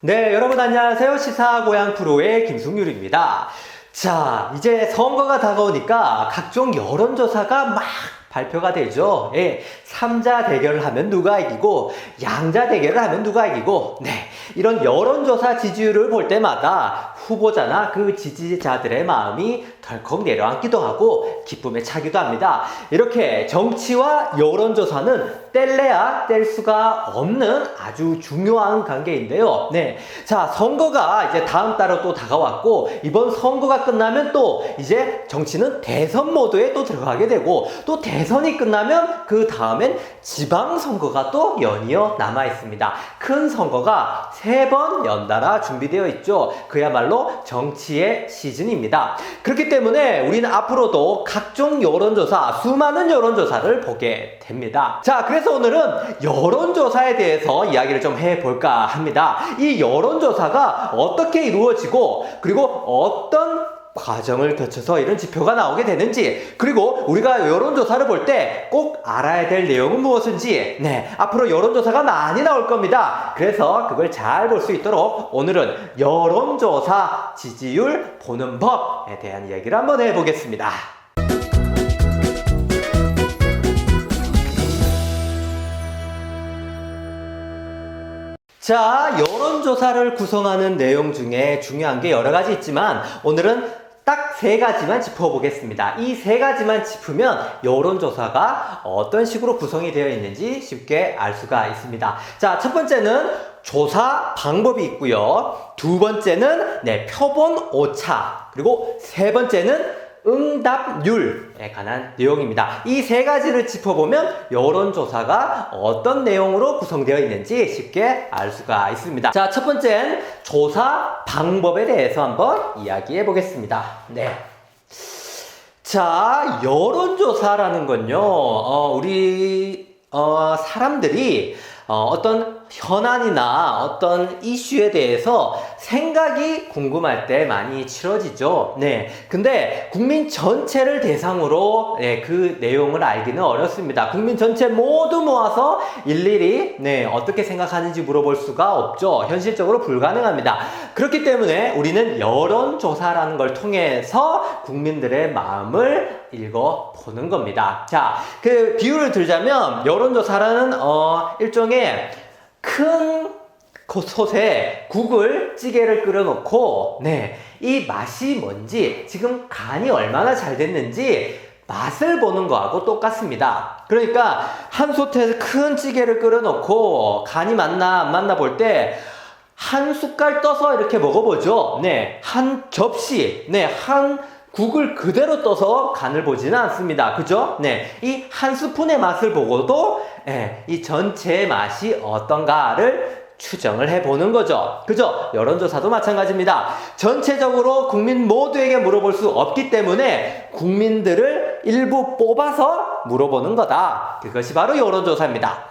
네, 여러분 안녕하세요. 시사고양 프로의 김승률입니다. 자, 이제 선거가 다가오니까 각종 여론조사가 막 발표가 되죠. 예, 삼자 대결을 하면 누가 이기고 양자 대결을 하면 누가 이기고 이런 여론조사 지지율을 볼 때마다 후보자나 그 지지자들의 마음이 덜컥 내려앉기도 하고 기쁨에 차기도 합니다. 이렇게 정치와 여론조사는 뗄래야 뗄 수가 없는 아주 중요한 관계인데요. 자, 선거가 이제 다음 달로 또 다가왔고 이번 선거가 끝나면 또 이제 정치는 대선 모드에 또 들어가게 되고 또 대선이 끝나면 그 다음엔 지방선거가 또 연이어 남아 있습니다. 큰 선거가 3번 연달아 준비되어 있죠. 그야말로 정치의 시즌입니다. 그렇기 때문에 우리는 앞으로도 각종 여론조사, 수많은 여론조사를 보게 됩니다. 자, 그래서 오늘은 여론조사에 대해서 이야기를 좀 해볼까 합니다. 이 여론조사가 어떻게 이루어지고 그리고 어떤 과정을 거쳐서 이런 지표가 나오게 되는지, 그리고 우리가 여론조사를 볼 때 꼭 알아야 될 내용은 무엇인지, 앞으로 여론조사가 많이 나올 겁니다. 그래서 그걸 잘 볼 수 있도록 오늘은 여론조사 지지율 보는 법에 대한 이야기를 한번 해보겠습니다. 자, 여론조사를 구성하는 내용 중에 중요한 게 여러 가지 있지만 오늘은 딱 3가지만 짚어보겠습니다. 이 3가지만 짚으면 여론조사가 어떤 식으로 구성이 되어 있는지 쉽게 알 수가 있습니다. 자, 첫 번째는 조사 방법이 있고요. 두 번째는 표본 오차, 그리고 세 번째는 응답률에 관한 내용입니다. 이 3가지를 짚어보면 여론조사가 어떤 내용으로 구성되어 있는지 쉽게 알 수가 있습니다. 자, 첫 번째는 조사 방법에 대해서 한번 이야기해 보겠습니다. 자, 여론조사라는 건요, 우리 사람들이 어떤 현안이나 어떤 이슈에 대해서 생각이 궁금할 때 많이 치러지죠. 근데 국민 전체를 대상으로 그 내용을 알기는 어렵습니다. 국민 전체 모두 모아서 일일이 어떻게 생각하는지 물어볼 수가 없죠. 현실적으로 불가능합니다. 그렇기 때문에 우리는 여론조사라는 걸 통해서 국민들의 마음을 읽어보는 겁니다. 자, 그 비유를 들자면 여론조사라는 일종의 큰 솥에 국을, 찌개를 끓여놓고 이 맛이 뭔지, 지금 간이 얼마나 잘 됐는지 맛을 보는 거하고 똑같습니다. 그러니까 한 솥에 큰 찌개를 끓여놓고 간이 맞나 안 맞나 볼 때 한 숟갈 떠서 이렇게 먹어보죠. 한 접시, 한 국을 그대로 떠서 간을 보지는 않습니다. 그죠? 이 한 스푼의 맛을 보고도 이 전체의 맛이 어떤가를 추정을 해보는 거죠. 그죠? 여론조사도 마찬가지입니다. 전체적으로 국민 모두에게 물어볼 수 없기 때문에 국민들을 일부 뽑아서 물어보는 거다. 그것이 바로 여론조사입니다.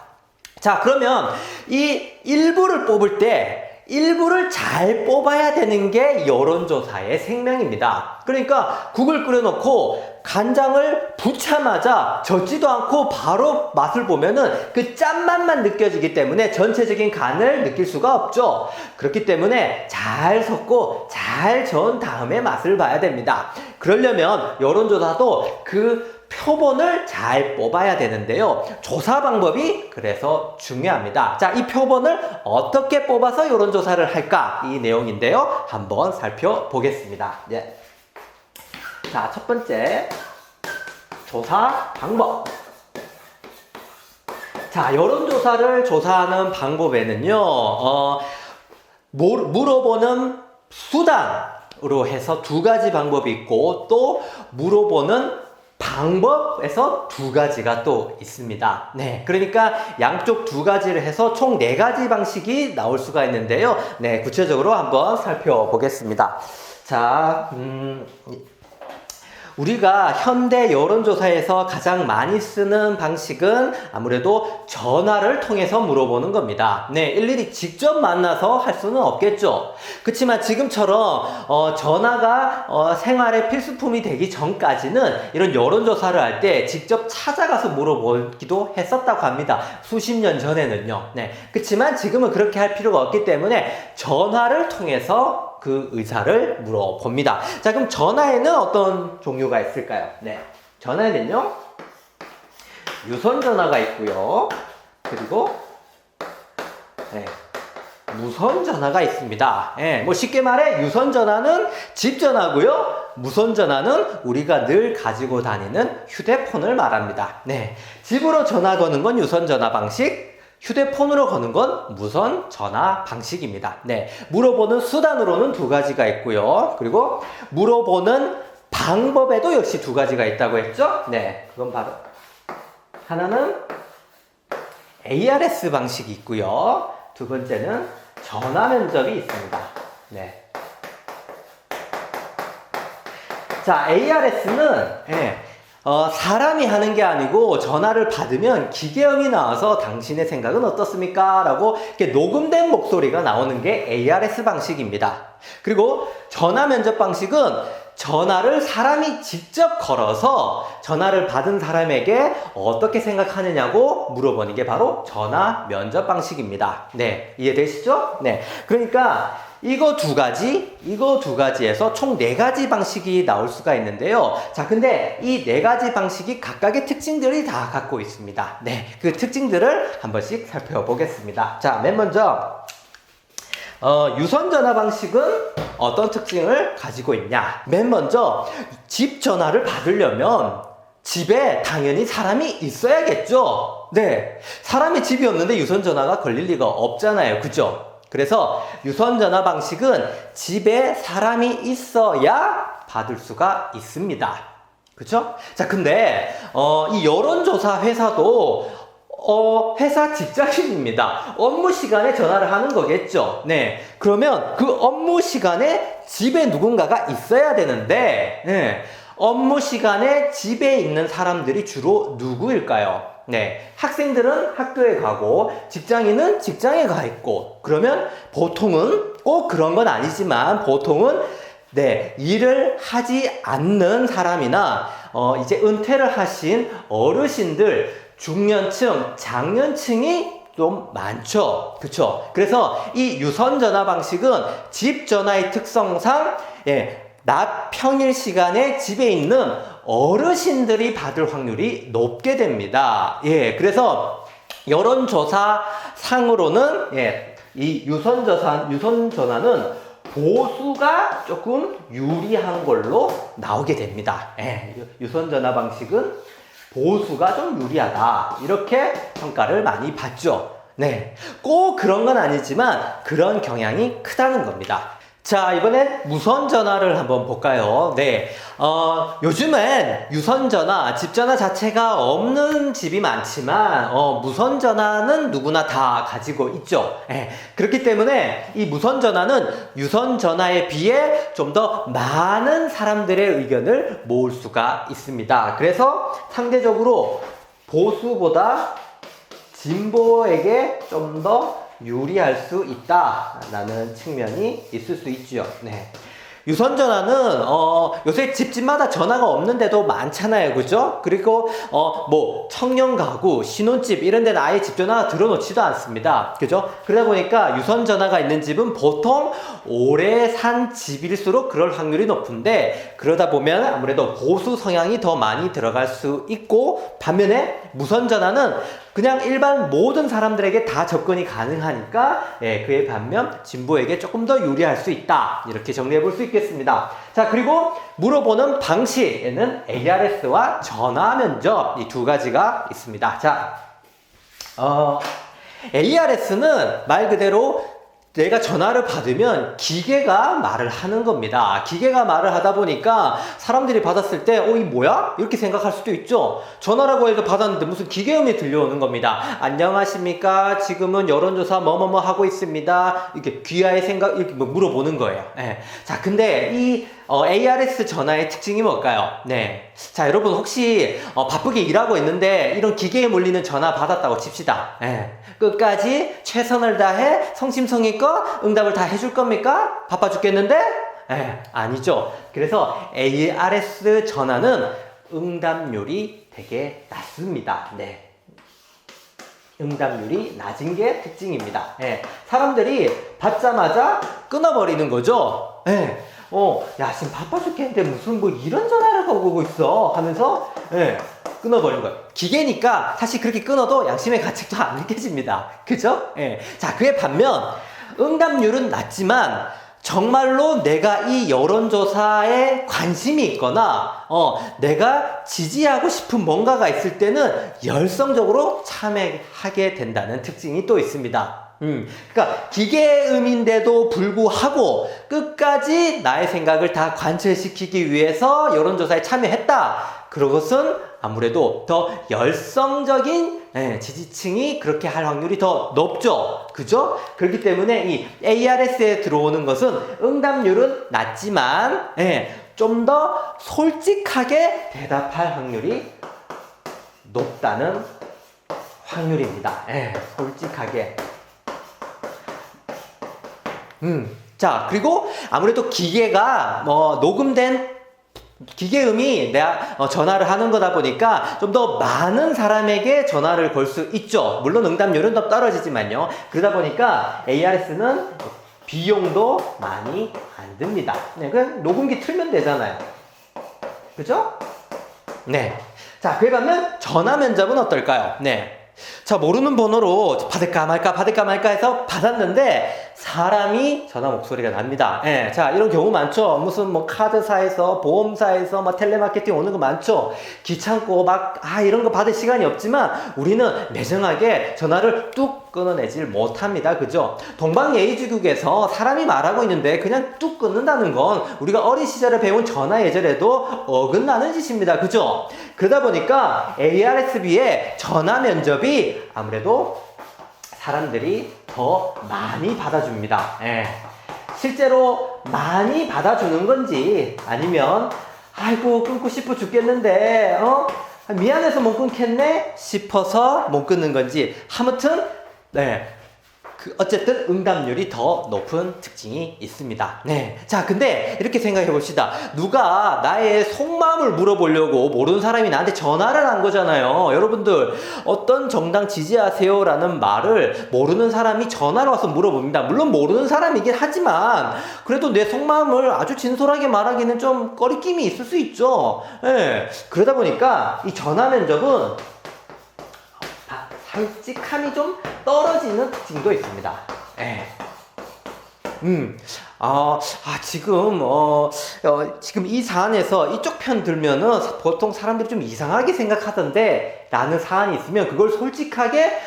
자, 그러면 이 일부를 뽑을 때 일부를 잘 뽑아야 되는 게 여론조사의 생명입니다. 그러니까 국을 끓여놓고 간장을 붓자마자 젓지도 않고 바로 맛을 보면은 그 짠맛만 느껴지기 때문에 전체적인 간을 느낄 수가 없죠. 그렇기 때문에 잘 섞고 잘 저은 다음에 맛을 봐야 됩니다. 그러려면 여론조사도 그 표본을 잘 뽑아야 되는데요. 조사 방법이 그래서 중요합니다. 자, 이 표본을 어떻게 뽑아서 여론조사를 할까? 이 내용인데요. 한번 살펴보겠습니다. 자, 첫 번째, 조사 방법. 자, 여론조사를 조사하는 방법에는요, 물어보는 수단으로 해서 2가지 방법이 있고, 또 물어보는 방법에서 2가지가 또 있습니다. 그러니까 양쪽 2가지를 해서 총 4가지 방식이 나올 수가 있는데요. 구체적으로 한번 살펴보겠습니다. 자, 우리가 현대 여론조사에서 가장 많이 쓰는 방식은 아무래도 전화를 통해서 물어보는 겁니다. 네, 일일이 직접 만나서 할 수는 없겠죠. 그렇지만 지금처럼 전화가 생활의 필수품이 되기 전까지는 이런 여론조사를 할 때 직접 찾아가서 물어보기도 했었다고 합니다. 수십 년 전에는요. 네, 그렇지만 지금은 그렇게 할 필요가 없기 때문에 전화를 통해서 그 의사를 물어봅니다. 자, 그럼 전화에는 어떤 종류가 있을까요? 네, 전화에는요, 유선 전화가 있고요. 그리고 네, 무선 전화가 있습니다. 네, 뭐 쉽게 말해 유선 전화는 집 전화고요. 무선 전화는 우리가 늘 가지고 다니는 휴대폰을 말합니다. 네, 집으로 전화 거는 건 유선 전화 방식, 휴대폰으로 거는 건 무선 전화 방식입니다. 네, 물어보는 수단으로는 두 가지가 있고요. 그리고 물어보는 방법에도 역시 두 가지가 있다고 했죠. 네, 그건 바로 하나는 ARS 방식이 있고요. 두 번째는 전화 면접이 있습니다. 네. 자, ARS는 사람이 하는 게 아니고 전화를 받으면 기계음이 나와서 당신의 생각은 어떻습니까? 라고 이렇게 녹음된 목소리가 나오는 게 ARS 방식입니다. 그리고 전화 면접 방식은 전화를 사람이 직접 걸어서 전화를 받은 사람에게 어떻게 생각하느냐고 물어보는 게 바로 전화 면접 방식입니다. 네, 이해되시죠? 네, 그러니까 이거 두 가지에서 총 4가지 방식이 나올 수가 있는데요. 자, 근데 이 4가지 방식이 각각의 특징들이 다 갖고 있습니다. 네, 그 특징들을 한 번씩 살펴보겠습니다. 자, 맨 먼저 유선 전화 방식은 어떤 특징을 가지고 있냐? 맨 먼저 집 전화를 받으려면 집에 당연히 사람이 있어야겠죠. 네, 사람이 집이 없는데 유선 전화가 걸릴 리가 없잖아요. 그죠? 그래서 유선 전화 방식은 집에 사람이 있어야 받을 수가 있습니다. 그쵸? 자, 근데 이 여론조사 회사도 회사 직장인입니다. 업무 시간에 전화를 하는 거겠죠. 네, 그러면 그 업무 시간에 집에 누군가가 있어야 되는데, 네, 업무 시간에 집에 있는 사람들이 주로 누구일까요? 네, 학생들은 학교에 가고 직장인은 직장에 가 있고, 그러면 보통은 꼭 그런 건 아니지만 보통은 네, 일을 하지 않는 사람이나 이제 은퇴를 하신 어르신들, 중년층, 장년층이 좀 많죠. 그쵸? 그래서 이 유선 전화 방식은 집 전화의 특성상 낮 평일 시간에 집에 있는 어르신들이 받을 확률이 높게 됩니다. 예, 그래서 여론조사 상으로는 이 유선 전화는 보수가 조금 유리한 걸로 나오게 됩니다. 예, 유선 전화 방식은 보수가 좀 유리하다, 이렇게 평가를 많이 받죠. 네, 꼭 그런 건 아니지만 그런 경향이 크다는 겁니다. 자, 이번엔 무선 전화를 한번 볼까요? 네, 요즘엔 유선 전화, 집 전화 자체가 없는 집이 많지만 무선 전화는 누구나 다 가지고 있죠. 네, 그렇기 때문에 이 무선 전화는 유선 전화에 비해 좀 더 많은 사람들의 의견을 모을 수가 있습니다. 그래서 상대적으로 보수보다 진보에게 좀 더 유리할 수 있다라는 측면이 있을 수 있죠. 네. 유선 전화는 요새 집집마다 전화가 없는데도 많잖아요. 그죠? 그리고 뭐 청년 가구, 신혼집 이런 데는 아예 집 전화가 들어놓지도 않습니다. 그죠? 그러다 보니까 유선 전화가 있는 집은 보통 오래 산 집일수록 그럴 확률이 높은데, 그러다 보면 아무래도 보수 성향이 더 많이 들어갈 수 있고, 반면에 무선 전화는 그냥 일반 모든 사람들에게 다 접근이 가능하니까 그에 반면 진보에게 조금 더 유리할 수 있다, 이렇게 정리해 볼 수 있겠습니다. 자, 그리고 물어보는 방식에는 ARS와 전화 면접, 이 두 가지가 있습니다. 자, ARS는 말 그대로 내가 전화를 받으면 기계가 말을 하는 겁니다. 기계가 말을 하다 보니까 사람들이 받았을 때 이 뭐야? 이렇게 생각할 수도 있죠. 전화라고 해서 받았는데 무슨 기계음이 들려오는 겁니다. 안녕하십니까? 지금은 여론조사 뭐뭐뭐 하고 있습니다. 이렇게 귀하의 생각, 이렇게 뭐 물어보는 거예요. 자, 근데 이 ARS 전화의 특징이 뭘까요? 네. 자, 여러분 혹시 바쁘게 일하고 있는데 이런 기계에 몰리는 전화 받았다고 칩시다. 네. 끝까지 최선을 다해 성심성의껏 응답을 다 해줄 겁니까? 바빠 죽겠는데? 네, 아니죠. 그래서 ARS 전화는 응답률이 되게 낮습니다. 네. 응답률이 낮은 게 특징입니다. 예, 사람들이 받자마자 끊어버리는 거죠. 예, 야, 지금 바빠 죽겠는데 무슨 뭐 이런 전화를 오고 있어 하면서, 예, 끊어버리는 거예요. 기계니까 사실 그렇게 끊어도 양심의 가책도 안 느껴집니다. 그죠? 예. 자, 그에 반면 응답률은 낮지만 정말로 내가 이 여론조사에 관심이 있거나, 내가 지지하고 싶은 뭔가가 있을 때는 열성적으로 참여하게 된다는 특징이 또 있습니다. 그러니까 기계음인데도 불구하고 끝까지 나의 생각을 다 관철시키기 위해서 여론조사에 참여했다. 그것은 아무래도 더 열성적인 지지층이 그렇게 할 확률이 더 높죠. 그죠? 그렇기 때문에 이 ARS에 들어오는 것은 응답률은 낮지만 좀 더 솔직하게 대답할 확률이 높다는 확률입니다. 솔직하게. 자, 그리고 아무래도 기계가 녹음된 기계음이 내가 전화를 하는 거다 보니까 좀 더 많은 사람에게 전화를 걸 수 있죠. 물론 응답률은 더 떨어지지만요. 그러다 보니까 ARS는 비용도 많이 안 듭니다. 네, 그냥 녹음기 틀면 되잖아요. 그죠? 네. 자, 그에 반면 전화 면접은 어떨까요? 네. 자, 모르는 번호로 받을까 말까 해서 받았는데 사람이 전화 목소리가 납니다. 자, 이런 경우 많죠. 무슨 뭐 카드사에서, 보험사에서 뭐 텔레마케팅 오는 거 많죠. 귀찮고 이런 거 받을 시간이 없지만 우리는 매정하게 전화를 뚝 끊어내질 못합니다. 그죠? 동방예의지국에서 사람이 말하고 있는데 그냥 뚝 끊는다는 건 우리가 어린 시절에 배운 전화 예절에도 어긋나는 짓입니다. 그죠? 그러다 보니까 ARSB의 전화 면접이 아무래도 사람들이 더 많이 받아줍니다. 실제로 많이 받아주는 건지 아니면 아이고 끊고 싶어 죽겠는데 미안해서 못 끊겠네 싶어서 못 끊는 건지 아무튼 어쨌든 응답률이 더 높은 특징이 있습니다. 자, 근데 이렇게 생각해 봅시다. 누가 나의 속마음을 물어보려고 모르는 사람이 나한테 전화를 한 거잖아요. 여러분들, 어떤 정당 지지하세요? 라는 말을 모르는 사람이 전화로 와서 물어봅니다. 물론 모르는 사람이긴 하지만 그래도 내 속마음을 아주 진솔하게 말하기는 좀 꺼리낌이 있을 수 있죠. 그러다 보니까 이 전화 면접은 솔직함이 좀 떨어지는 특징도 있습니다. 지금 이 사안에서 이쪽 편 들면은 보통 사람들이 좀 이상하게 생각하던데 라는 사안이 있으면 그걸 솔직하게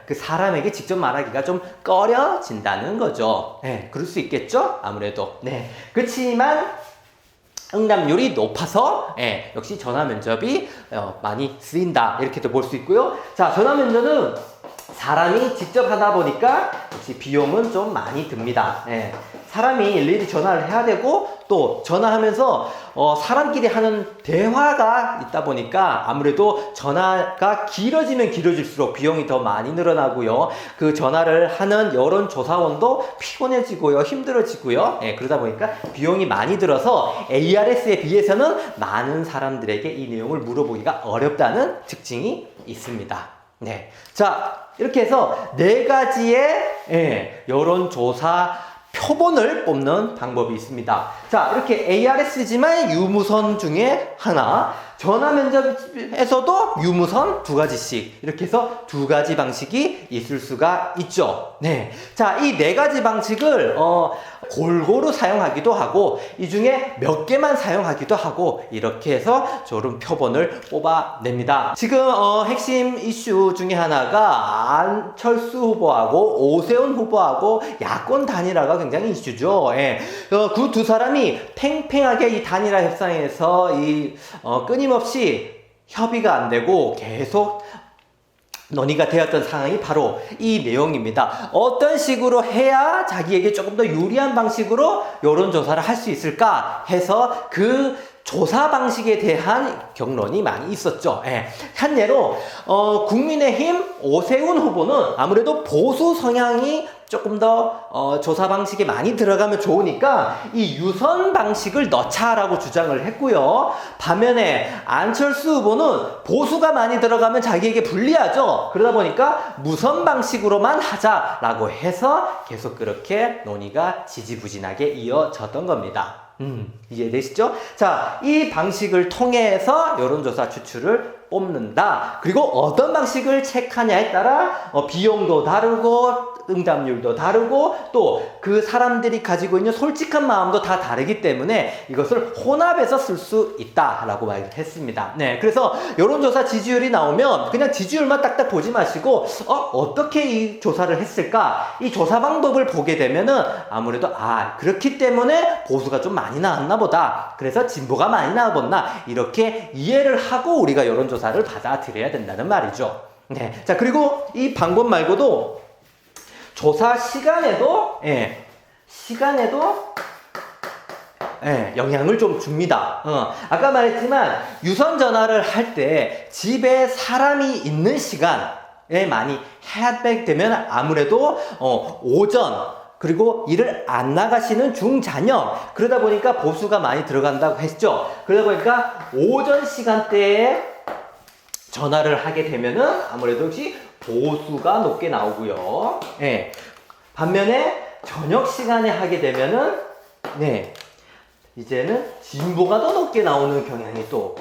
그 사람에게 직접 말하기가 좀 꺼려진다는 거죠. 그럴 수 있겠죠? 아무래도. 그렇지만 응답률이 높아서 역시 전화 면접이 많이 쓰인다 이렇게도 볼 수 있고요. 자, 전화 면접은 사람이 직접 하다 보니까 역시 비용은 좀 많이 듭니다. 사람이 일일이 전화를 해야 되고 또 전화하면서 사람끼리 하는 대화가 있다 보니까 아무래도 전화가 길어지면 길어질수록 비용이 더 많이 늘어나고요. 그 전화를 하는 여론조사원도 피곤해지고요. 힘들어지고요. 그러다 보니까 비용이 많이 들어서 ARS에 비해서는 많은 사람들에게 이 내용을 물어보기가 어렵다는 특징이 있습니다. 자, 이렇게 해서 4가지의 여론조사 표본을 뽑는 방법이 있습니다. 자, 이렇게 ARS지만 유무선 중에 하나, 전화 면접에서도 유무선 2가지씩 이렇게 해서 2가지 방식이 있을 수가 있죠. 자, 이 4가지 방식을 골고루 사용하기도 하고 이 중에 몇 개만 사용하기도 하고 이렇게 해서 저런 표본을 뽑아냅니다. 지금 핵심 이슈 중에 하나가 안철수 후보하고 오세훈 후보하고 야권 단일화가 굉장히 이슈죠. 그 두 사람이 팽팽하게 이 단일화 협상에서 끊임없이 협의가 안 되고 계속 논의가 되었던 상황이 바로 이 내용입니다. 어떤 식으로 해야 자기에게 조금 더 유리한 방식으로 여론조사를 할 수 있을까 해서 그 조사 방식에 대한 격론이 많이 있었죠. 예. 한 예로 국민의힘 오세훈 후보는 아무래도 보수 성향이 조금 더 조사 방식에 많이 들어가면 좋으니까 이 유선 방식을 넣자라고 주장을 했고요. 반면에 안철수 후보는 보수가 많이 들어가면 자기에게 불리하죠. 그러다 보니까 무선 방식으로만 하자라고 해서 계속 그렇게 논의가 지지부진하게 이어졌던 겁니다. 이해되시죠? 자, 이 방식을 통해서 여론조사 추출을 뽑는다. 그리고 어떤 방식을 택하냐에 따라 비용도 다르고 응답률도 다르고 또 그 사람들이 가지고 있는 솔직한 마음도 다 다르기 때문에 이것을 혼합해서 쓸 수 있다라고 말을 했습니다. 네, 그래서 여론조사 지지율이 나오면 그냥 지지율만 딱딱 보지 마시고 어떻게 이 조사를 했을까? 이 조사 방법을 보게 되면은 아무래도 그렇기 때문에 보수가 좀 많이 나왔나 보다. 그래서 진보가 많이 나왔나 이렇게 이해를 하고 우리가 여론조사를 받아들여야 된다는 말이죠. 네, 자 그리고 이 방법 말고도 조사 시간에도 영향을 좀 줍니다. 아까 말했지만 유선 전화를 할 때 집에 사람이 있는 시간에 많이 해백되면 아무래도 오전 그리고 일을 안 나가시는 중자녀 그러다 보니까 보수가 많이 들어간다고 했죠. 그러다 보니까 오전 시간대에 전화를 하게 되면은 아무래도 역시 보수가 높게 나오고요. 네. 반면에 저녁 시간에 하게 되면은 이제는 진보가 더 높게 나오는 경향이 또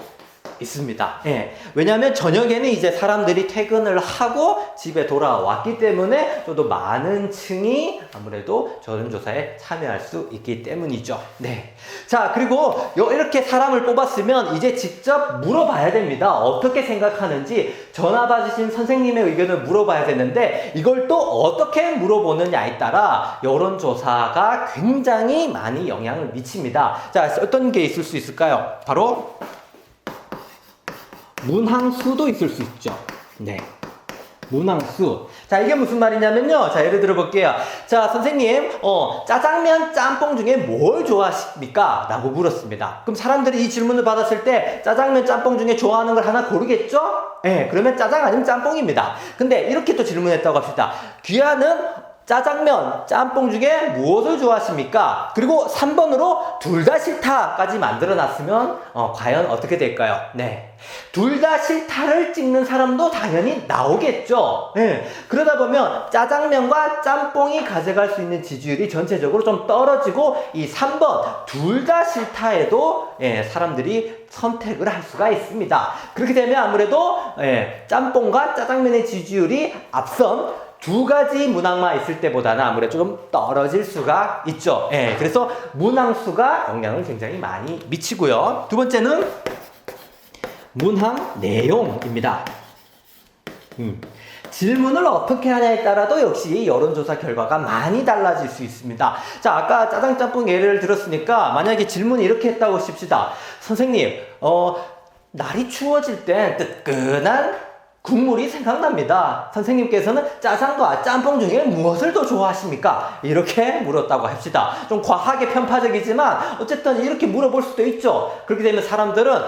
있습니다. 예. 왜냐하면 저녁에는 이제 사람들이 퇴근을 하고 집에 돌아왔기 때문에 좀 더 많은 층이 아무래도 여론조사에 참여할 수 있기 때문이죠. 네. 자, 그리고 이렇게 사람을 뽑았으면 이제 직접 물어봐야 됩니다. 어떻게 생각하는지 전화 받으신 선생님의 의견을 물어봐야 되는데 이걸 또 어떻게 물어보느냐에 따라 여론조사가 굉장히 많이 영향을 미칩니다. 자, 어떤 게 있을 수 있을까요? 바로 문항수도 있을 수 있죠. 네. 문항수. 자, 이게 무슨 말이냐면요. 자, 예를 들어 볼게요. 자, 선생님, 짜장면, 짬뽕 중에 뭘 좋아하십니까? 라고 물었습니다. 그럼 사람들이 이 질문을 받았을 때 짜장면, 짬뽕 중에 좋아하는 걸 하나 고르겠죠? 네, 그러면 짜장 아니면 짬뽕입니다. 근데 이렇게 또 질문했다고 합시다. 귀하는 짜장면, 짬뽕 중에 무엇을 좋아하십니까? 그리고 3번으로 둘 다 싫다까지 만들어놨으면 과연 어떻게 될까요? 네, 둘 다 싫다를 찍는 사람도 당연히 나오겠죠. 네. 그러다 보면 짜장면과 짬뽕이 가져갈 수 있는 지지율이 전체적으로 좀 떨어지고 이 3번 둘 다 싫다에도 사람들이 선택을 할 수가 있습니다. 그렇게 되면 아무래도 짬뽕과 짜장면의 지지율이 앞선 두 가지 문항만 있을 때보다는 아무래도 좀 떨어질 수가 있죠. 그래서 문항수가 영향을 굉장히 많이 미치고요. 두 번째는 문항 내용입니다. 질문을 어떻게 하냐에 따라도 역시 여론조사 결과가 많이 달라질 수 있습니다. 자, 아까 짜장짬뽕 예를 들었으니까 만약에 질문이 이렇게 했다고 하십시다. 선생님, 날이 추워질 때 뜨끈한 국물이 생각납니다. 선생님께서는 짜장과 짬뽕 중에 무엇을 더 좋아하십니까? 이렇게 물었다고 합시다. 좀 과하게 편파적이지만 어쨌든 이렇게 물어볼 수도 있죠. 그렇게 되면 사람들은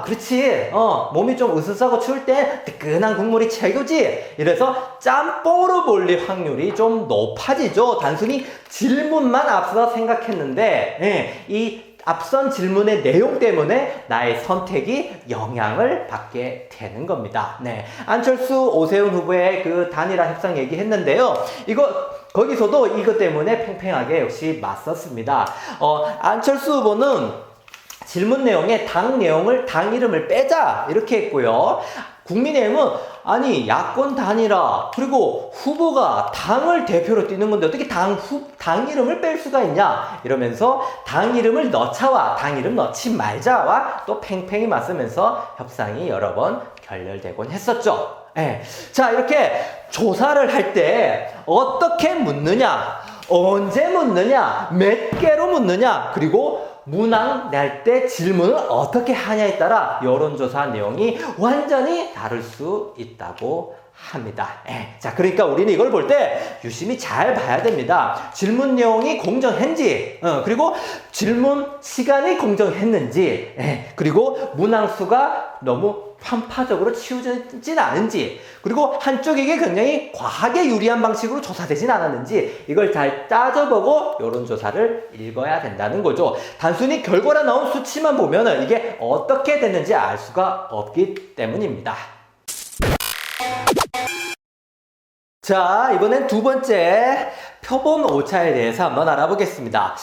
그렇지, 몸이 좀 으스스하고 추울 때 뜨끈한 국물이 최고지. 이래서 짬뽕으로 몰릴 확률이 좀 높아지죠. 단순히 질문만 앞서 생각했는데 이 앞선 질문의 내용 때문에 나의 선택이 영향을 받게 되는 겁니다. 네. 안철수, 오세훈 후보의 그 단일화 협상 얘기했는데요. 거기서도 이것 때문에 팽팽하게 역시 맞섰습니다. 안철수 후보는 질문 내용에 당 이름을 빼자 이렇게 했고요. 국민의힘은 아니 야권 단일화 그리고 후보가 당을 대표로 뛰는 건데 어떻게 당 이름을 뺄 수가 있냐 이러면서 당 이름을 넣자와 당 이름 넣지 말자와 또 팽팽히 맞서면서 협상이 여러 번 결렬되곤 했었죠. 자, 이렇게 조사를 할 때 어떻게 묻느냐, 언제 묻느냐, 몇 개로 묻느냐, 그리고 문항 낼 때 질문을 어떻게 하냐에 따라 여론조사 내용이 완전히 다를 수 있다고 합니다. 자, 그러니까 우리는 이걸 볼 때 유심히 잘 봐야 됩니다. 질문 내용이 공정했는지, 그리고 질문 시간이 공정했는지, 그리고 문항수가 너무 편파적으로 치우진 않은지, 그리고 한쪽에게 굉장히 과하게 유리한 방식으로 조사되진 않았는지, 이걸 잘 따져보고 여론조사를 읽어야 된다는 거죠. 단순히 결과가 나온 수치만 보면은 이게 어떻게 됐는지 알 수가 없기 때문입니다. 자, 이번엔 두 번째 표본 오차에 대해서 한번 알아보겠습니다.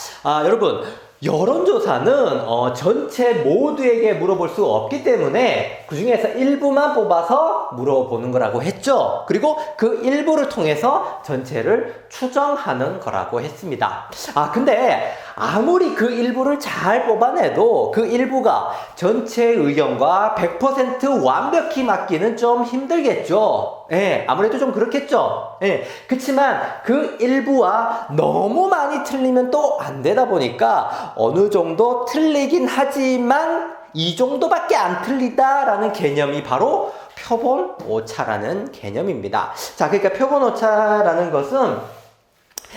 여러분, 여론조사는 전체 모두에게 물어볼 수 없기 때문에 그 중에서 일부만 뽑아서 물어보는 거라고 했죠. 그리고 그 일부를 통해서 전체를 추정하는 거라고 했습니다. 근데 아무리 그 일부를 잘 뽑아내도 그 일부가 전체 의견과 100% 완벽히 맞기는 좀 힘들겠죠. 아무래도 좀 그렇겠죠. 그렇지만 그 일부와 너무 많이 틀리면 또 안 되다 보니까 어느 정도 틀리긴 하지만 이 정도밖에 안 틀리다라는 개념이 바로 표본 오차라는 개념입니다. 자, 그러니까 표본 오차라는 것은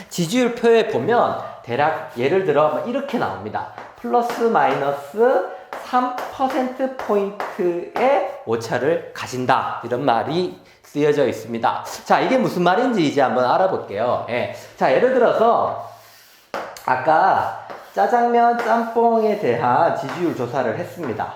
지지율 표에 보면 대략 예를 들어 이렇게 나옵니다. 플러스 마이너스 3%포인트의 오차를 가진다. 이런 말이 쓰여져 있습니다. 자, 이게 무슨 말인지 이제 한번 알아볼게요. 자, 예를 들어서 아까 짜장면, 짬뽕에 대한 지지율 조사를 했습니다.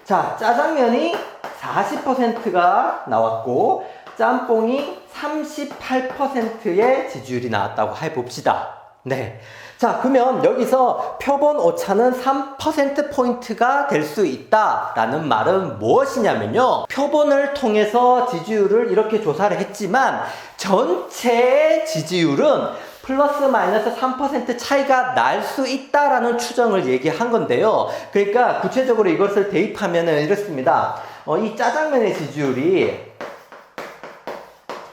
자, 짜장면이 40%가 나왔고 짬뽕이 38%의 지지율이 나왔다고 해봅시다. 자, 그러면 여기서 표본 오차는 3%포인트가 될 수 있다라는 말은 무엇이냐면요. 표본을 통해서 지지율을 이렇게 조사를 했지만 전체의 지지율은 플러스 마이너스 3% 차이가 날 수 있다라는 추정을 얘기한 건데요. 그러니까 구체적으로 이것을 대입하면 이렇습니다. 이 짜장면의 지지율이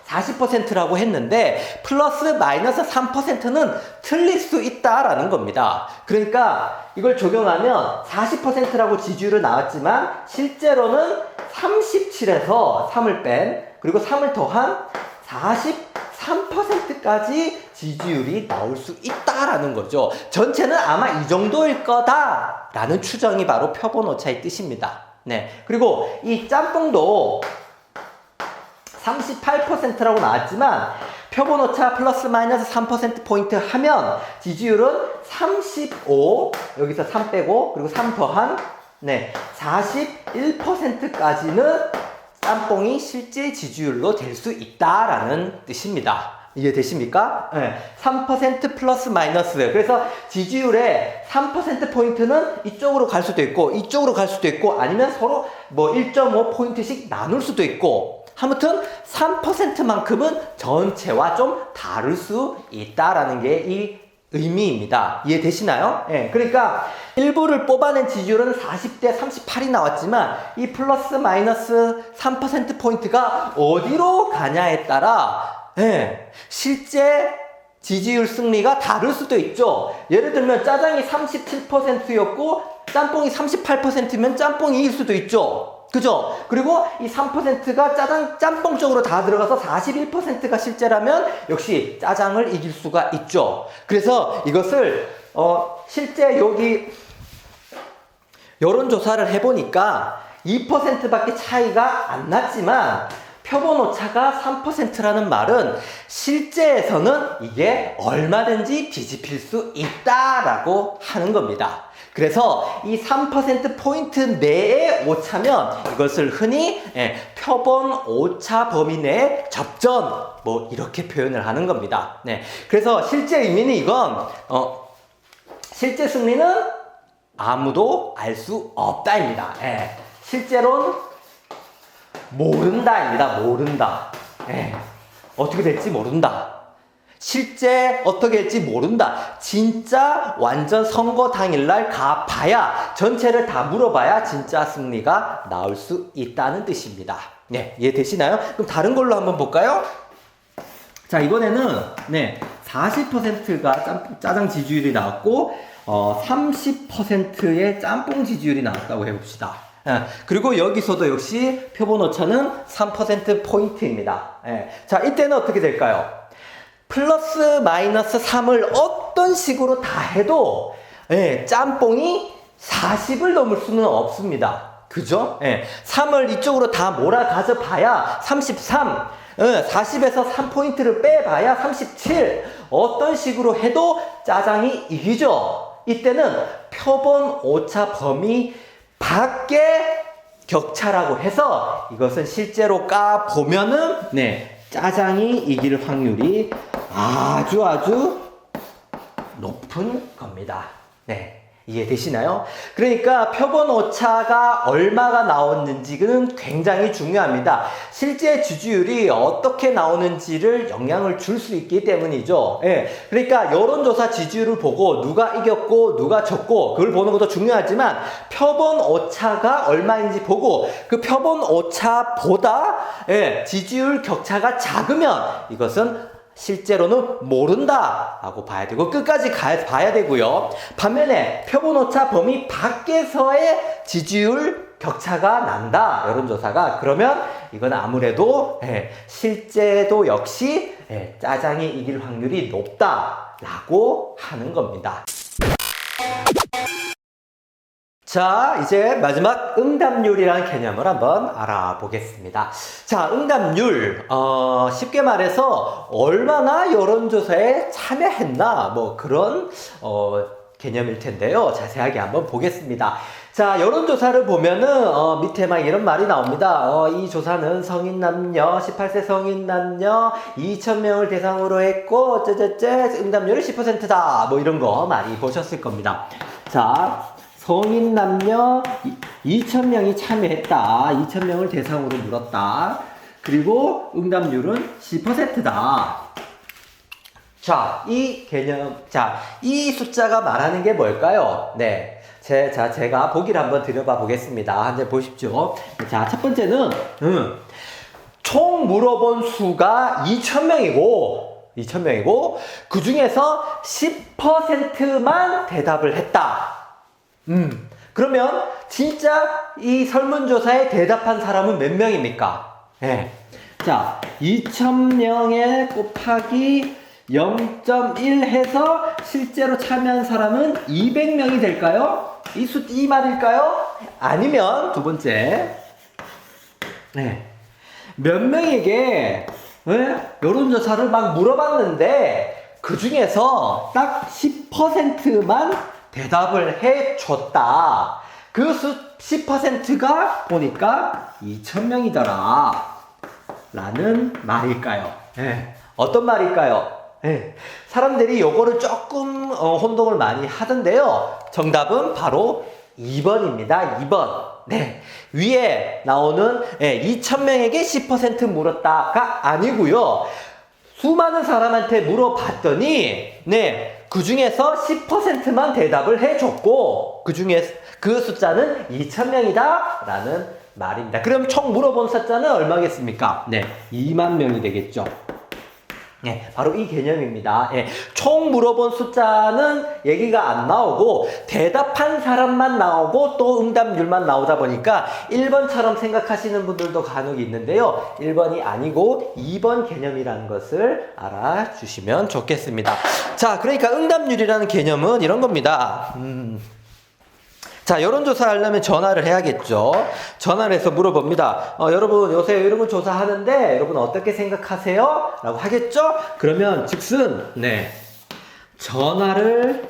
40%라고 했는데 플러스 마이너스 3%는 틀릴 수 있다라는 겁니다. 그러니까 이걸 적용하면 40%라고 지지율은 나왔지만 실제로는 37에서 3을 뺀 그리고 3을 더한 43%까지 지지율이 나올 수 있다라는 거죠. 전체는 아마 이 정도일 거다라는 추정이 바로 표본 오차의 뜻입니다. 그리고 이 짬뽕도 38%라고 나왔지만 표본 오차 플러스 마이너스 3%포인트 하면 지지율은 35, 여기서 3 빼고 그리고 3 더한 41%까지는 짬뽕이 실제 지지율로 될 수 있다라는 뜻입니다. 이해되십니까? 3% 플러스 마이너스. 그래서 지지율의 3%포인트는 이쪽으로 갈 수도 있고 이쪽으로 갈 수도 있고 아니면 서로 뭐 1.5포인트씩 나눌 수도 있고 아무튼 3%만큼은 전체와 좀 다를 수 있다라는 게 이 의미입니다. 이해되시나요? 그러니까 일부를 뽑아낸 지지율은 40대 38이 나왔지만 이 플러스 마이너스 3%포인트가 어디로 가냐에 따라 실제 지지율 승리가 다를 수도 있죠. 예를 들면 짜장이 37%였고 짬뽕이 38%면 짬뽕이 이길 수도 있죠. 그죠? 그리고 이 3%가 짬뽕 쪽으로 다 들어가서 41%가 실제라면 역시 짜장을 이길 수가 있죠. 그래서 이것을 실제 여기 여론조사를 해보니까 2%밖에 차이가 안 났지만 표본 오차가 3%라는 말은 실제에서는 이게 얼마든지 뒤집힐 수 있다라고 하는 겁니다. 그래서 이 3%포인트 내의 오차면 이것을 흔히 표본 오차 범위 내의 접전 뭐 이렇게 표현을 하는 겁니다. 그래서 실제 의미는 이건 실제 승리는 아무도 알 수 없다입니다. 실제로는 모른다입니다. 모른다. 어떻게 될지 모른다. 실제 어떻게 될지 모른다. 진짜 완전 선거 당일날 가봐야 전체를 다 물어봐야 진짜 승리가 나올 수 있다는 뜻입니다. 이해되시나요? 그럼 다른 걸로 한번 볼까요? 자, 이번에는 40%가 짜장 지지율이 나왔고 30%의 짬뽕 지지율이 나왔다고 해봅시다. 그리고 여기서도 역시 표본 오차는 3%포인트입니다. 자, 이때는 어떻게 될까요? 플러스 마이너스 3을 어떤 식으로 다 해도 짬뽕이 40을 넘을 수는 없습니다. 그죠? 3을 이쪽으로 다 몰아가져 봐야 33, 40에서 3포인트를 빼봐야 37. 어떤 식으로 해도 짜장이 이기죠. 이때는 표본 오차 범위 밖의 격차라고 해서 이것은 실제로 까보면은 짜장이 이길 확률이 아주 높은 겁니다. 이해되시나요? 그러니까 표본 오차가 얼마가 나왔는지는 굉장히 중요합니다. 실제 지지율이 어떻게 나오는지를 영향을 줄 수 있기 때문이죠. 그러니까 여론조사 지지율을 보고 누가 이겼고 누가 졌고 그걸 보는 것도 중요하지만 표본 오차가 얼마인지 보고 그 표본 오차보다 지지율 격차가 작으면 이것은 실제로는 모른다 라고 봐야 되고 끝까지 봐야 되고요. 반면에 표본오차 범위 밖에서의 지지율 격차가 난다 여론조사가 그러면 이건 아무래도 실제도 역시 짜장이 이길 확률이 높다 라고 하는 겁니다. 자, 이제 마지막 응답률이라는 개념을 한번 알아보겠습니다. 자, 응답률, 쉽게 말해서 얼마나 여론조사에 참여했나, 뭐 그런 개념일 텐데요. 자세하게 한번 보겠습니다. 자, 여론조사를 보면은 밑에 막 이런 말이 나옵니다. 이 조사는 성인 남녀, 18세 성인 남녀 2,000명을 대상으로 했고 응답률이 10%다. 뭐 이런 거 많이 보셨을 겁니다. 자, 성인 남녀 2,000명이 참여했다. 2,000명을 대상으로 물었다. 그리고 응답률은 10%다. 자, 이 개념, 이 숫자가 말하는 게 뭘까요? 제가 보기를 한번 드려봐 보겠습니다. 한번 보십시오. 자, 첫 번째는, 총 물어본 수가 2,000명이고, 그 중에서 10%만 대답을 했다. 그러면 진짜 이 설문조사에 대답한 사람은 몇 명입니까? 자, 2,000명에 곱하기 0.1 해서 실제로 참여한 사람은 200명이 될까요? 이 말일까요? 아니면 두 번째, 몇 명에게 여론조사를 막 물어봤는데 그 중에서 딱 10%만 대답을 해줬다. 그 10%가 보니까 2,000명이더라. 라는 말일까요? 어떤 말일까요? 사람들이 요거를 조금 혼동을 많이 하던데요. 정답은 바로 2번입니다. 2번. 위에 나오는 2,000명에게 10% 물었다가 아니고요. 수많은 사람한테 물어봤더니 그 중에서 10%만 대답을 해줬고 그 숫자는 2,000명이다 라는 말입니다. 그럼 총 물어본 숫자는 얼마겠습니까? 2만 명이 되겠죠. 바로 이 개념입니다. 총 물어본 숫자는 얘기가 안 나오고 대답한 사람만 나오고 또 응답률만 나오다 보니까 1번처럼 생각하시는 분들도 간혹 있는데요. 1번이 아니고 2번 개념이라는 것을 알아주시면 좋겠습니다. 자, 그러니까 응답률이라는 개념은 이런 겁니다. 자, 여론조사 하려면 전화를 해야겠죠. 전화를 해서 물어봅니다. 여러분, 요새 이런 거 조사하는데, 여러분 어떻게 생각하세요? 라고 하겠죠? 그러면 즉슨, 전화를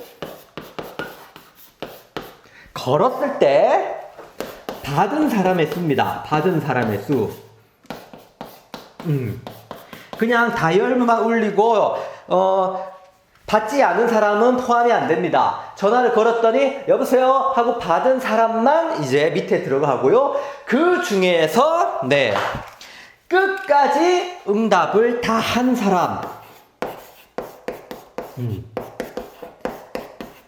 걸었을 때, 받은 사람의 수입니다. 받은 사람의 수. 그냥 다이얼만 울리고, 받지 않은 사람은 포함이 안 됩니다. 전화를 걸었더니 여보세요 하고 받은 사람만 이제 밑에 들어가고요. 그 중에서 끝까지 응답을 다 한 사람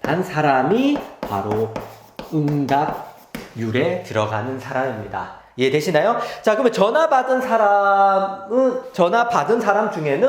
한 사람이 바로 응답률에 들어가는 사람입니다. 이해되시나요? 자, 그러면 전화 받은 사람 중에는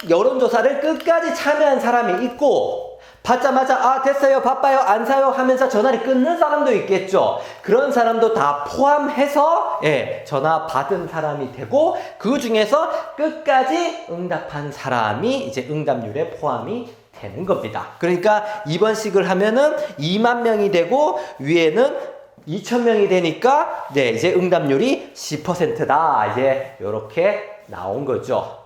여론조사를 끝까지 참여한 사람이 있고 받자마자 아 됐어요 바빠요 안 사요 하면서 전화를 끊는 사람도 있겠죠. 그런 사람도 다 포함해서 전화 받은 사람이 되고 그 중에서 끝까지 응답한 사람이 이제 응답률에 포함이 되는 겁니다. 그러니까 2번씩을 하면은 2만 명이 되고 위에는 2,000명이 되니까 이제 응답률이 10%다. 이제 이렇게 나온 거죠.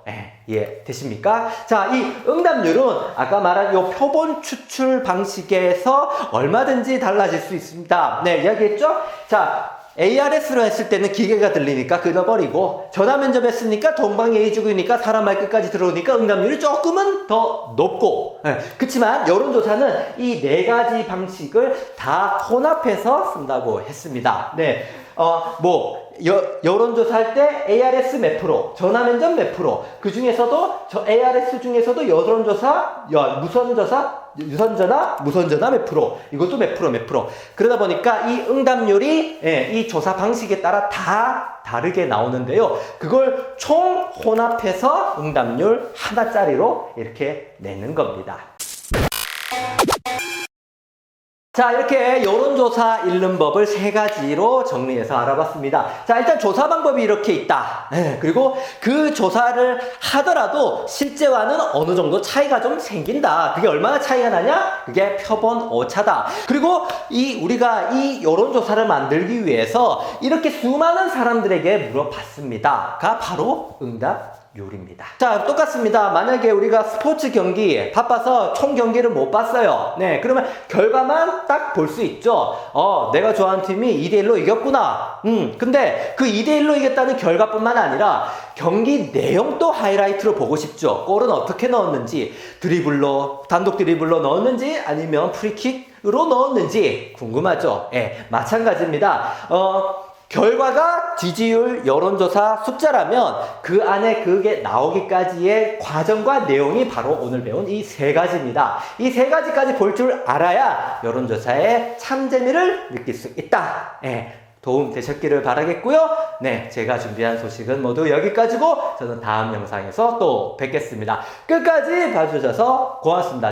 되십니까? 자, 이 응답률은 아까 말한 이 표본 추출 방식에서 얼마든지 달라질 수 있습니다. 이야기했죠? 자, ARS로 했을 때는 기계가 들리니까 끊어버리고 전화 면접 했으니까 동방예의지구니까 사람 말 끝까지 들어오니까 응답률이 조금은 더 높고 그렇지만 여론조사는 이 네 가지 방식을 다 혼합해서 쓴다고 했습니다. 여론조사 할 때 ARS 몇 프로, 전화면접 몇 프로, 그 중에서도 ARS 중에서도 여론조사, 유선전화, 무선전화 몇 프로, 이것도 몇 프로. 그러다 보니까 이 응답률이 이 조사 방식에 따라 다 다르게 나오는데요. 그걸 총 혼합해서 응답률 하나짜리로 이렇게 내는 겁니다. 자, 이렇게 여론조사 읽는 법을 세 가지로 정리해서 알아봤습니다. 자, 일단 조사 방법이 이렇게 있다. 그리고 그 조사를 하더라도 실제와는 어느 정도 차이가 좀 생긴다. 그게 얼마나 차이가 나냐? 그게 표본 오차다. 그리고 우리가 이 여론조사를 만들기 위해서 이렇게 수많은 사람들에게 물어봤습니다가 바로 응답률입니다. 자, 똑같습니다. 만약에 우리가 스포츠 경기 바빠서 총 경기를 못 봤어요. 그러면 결과만 딱 볼 수 있죠. 내가 좋아하는 팀이 2대1로 이겼구나. 근데 그 2대1로 이겼다는 결과뿐만 아니라 경기 내용도 하이라이트로 보고 싶죠. 골은 어떻게 넣었는지, 단독 드리블로 넣었는지 아니면 프리킥으로 넣었는지 궁금하죠. 마찬가지입니다. 결과가 지지율 여론조사 숫자라면 그 안에 그게 나오기까지의 과정과 내용이 바로 오늘 배운 이 세 가지입니다. 이 세 가지까지 볼 줄 알아야 여론조사의 참재미를 느낄 수 있다. 도움 되셨기를 바라겠고요. 제가 준비한 소식은 모두 여기까지고 저는 다음 영상에서 또 뵙겠습니다. 끝까지 봐주셔서 고맙습니다.